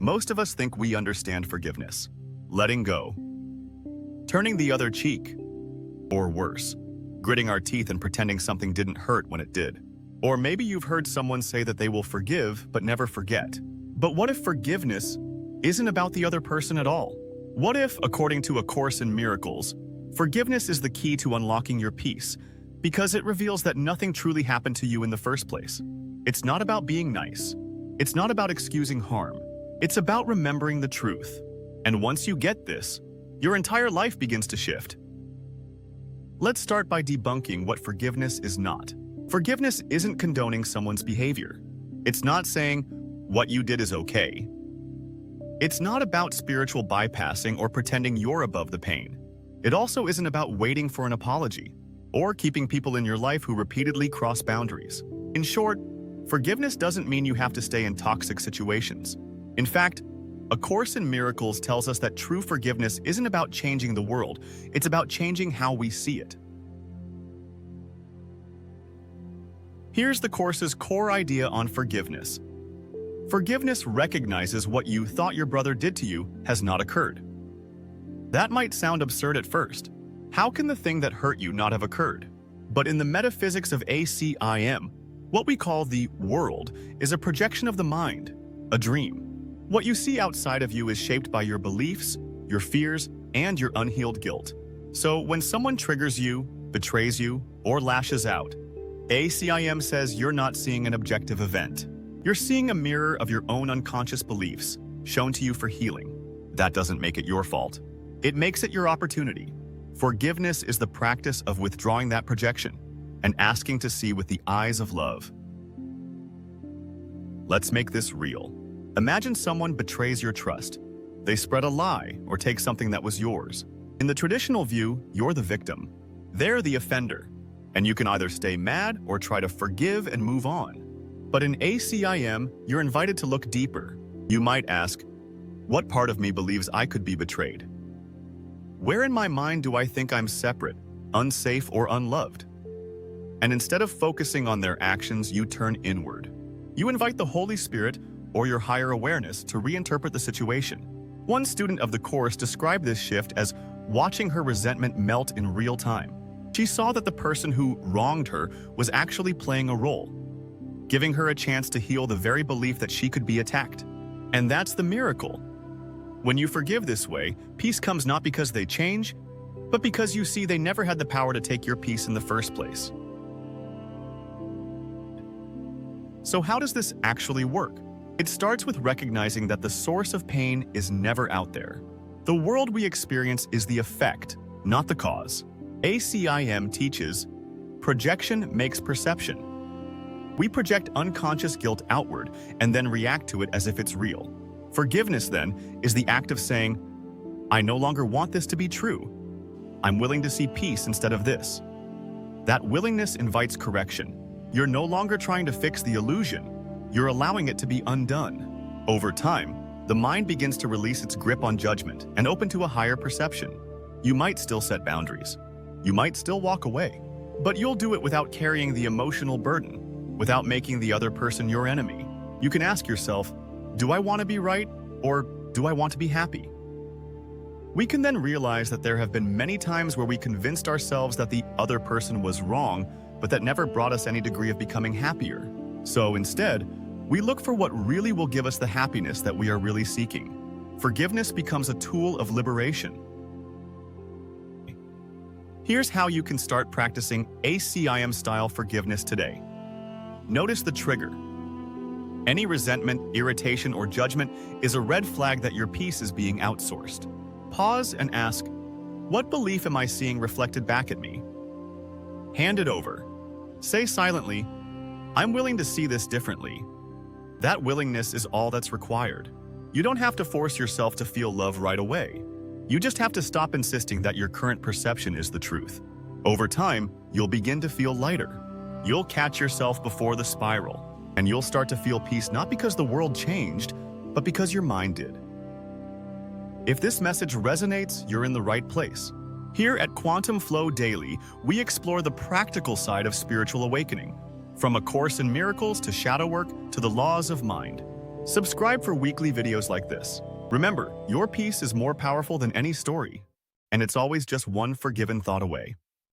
Most of us think we understand forgiveness, letting go, turning the other cheek, or worse, gritting our teeth and pretending something didn't hurt when it did. Or maybe you've heard someone say that they will forgive but never forget. But what if forgiveness isn't about the other person at all? What if, according to A Course in Miracles, forgiveness is the key to unlocking your peace because it reveals that nothing truly happened to you in the first place? It's not about being nice. It's not about excusing harm. It's about remembering the truth. And once you get this, your entire life begins to shift. Let's start by debunking what forgiveness is not. Forgiveness isn't condoning someone's behavior. It's not saying what you did is okay. It's not about spiritual bypassing or pretending you're above the pain. It also isn't about waiting for an apology or keeping people in your life who repeatedly cross boundaries. In short, forgiveness doesn't mean you have to stay in toxic situations. In fact, A Course in Miracles tells us that true forgiveness isn't about changing the world, it's about changing how we see it. Here's the Course's core idea on forgiveness. Forgiveness recognizes what you thought your brother did to you has not occurred. That might sound absurd at first. How can the thing that hurt you not have occurred? But in the metaphysics of ACIM, what we call the world is a projection of the mind, a dream. What you see outside of you is shaped by your beliefs, your fears, and your unhealed guilt. So when someone triggers you, betrays you, or lashes out, ACIM says you're not seeing an objective event. You're seeing a mirror of your own unconscious beliefs, shown to you for healing. That doesn't make it your fault. It makes it your opportunity. Forgiveness is the practice of withdrawing that projection and asking to see with the eyes of love. Let's make this real. Imagine someone betrays your trust. They spread a lie or take something that was yours. In the traditional view, you're the victim. They're the offender. And you can either stay mad or try to forgive and move on. But in ACIM, you're invited to look deeper. You might ask, what part of me believes I could be betrayed? Where in my mind do I think I'm separate, unsafe, or unloved? And instead of focusing on their actions, you turn inward. You invite the Holy Spirit or your higher awareness to reinterpret the situation. One student of the Course described this shift as watching her resentment melt in real time. She saw that the person who wronged her was actually playing a role, giving her a chance to heal the very belief that she could be attacked. And that's the miracle. When you forgive this way, peace comes not because they change, but because you see they never had the power to take your peace in the first place. So how does this actually work? It starts with recognizing that the source of pain is never out there. The world we experience is the effect, not the cause. ACIM teaches, projection makes perception. We project unconscious guilt outward and then react to it as if it's real. Forgiveness, then, is the act of saying, I no longer want this to be true. I'm willing to see peace instead of this. That willingness invites correction. You're no longer trying to fix the illusion. You're allowing it to be undone. Over time, the mind begins to release its grip on judgment and open to a higher perception. You might still set boundaries. You might still walk away. But you'll do it without carrying the emotional burden, without making the other person your enemy. You can ask yourself, do I want to be right, or do I want to be happy? We can then realize that there have been many times where we convinced ourselves that the other person was wrong, but that never brought us any degree of becoming happier. So instead, we look for what really will give us the happiness that we are really seeking. Forgiveness becomes a tool of liberation. Here's how you can start practicing ACIM-style forgiveness today. Notice the trigger. Any resentment, irritation, or judgment is a red flag that your peace is being outsourced. Pause and ask, what belief am I seeing reflected back at me? Hand it over. Say silently, I'm willing to see this differently. That willingness is all that's required. You don't have to force yourself to feel love right away. You just have to stop insisting that your current perception is the truth. Over time, you'll begin to feel lighter. You'll catch yourself before the spiral, and you'll start to feel peace not because the world changed, but because your mind did. If this message resonates, you're in the right place. Here at Quantum Flow Daily, we explore the practical side of spiritual awakening, from A Course in Miracles to shadow work to the laws of mind. Subscribe for weekly videos like this. Remember, your peace is more powerful than any story, and it's always just one forgiven thought away.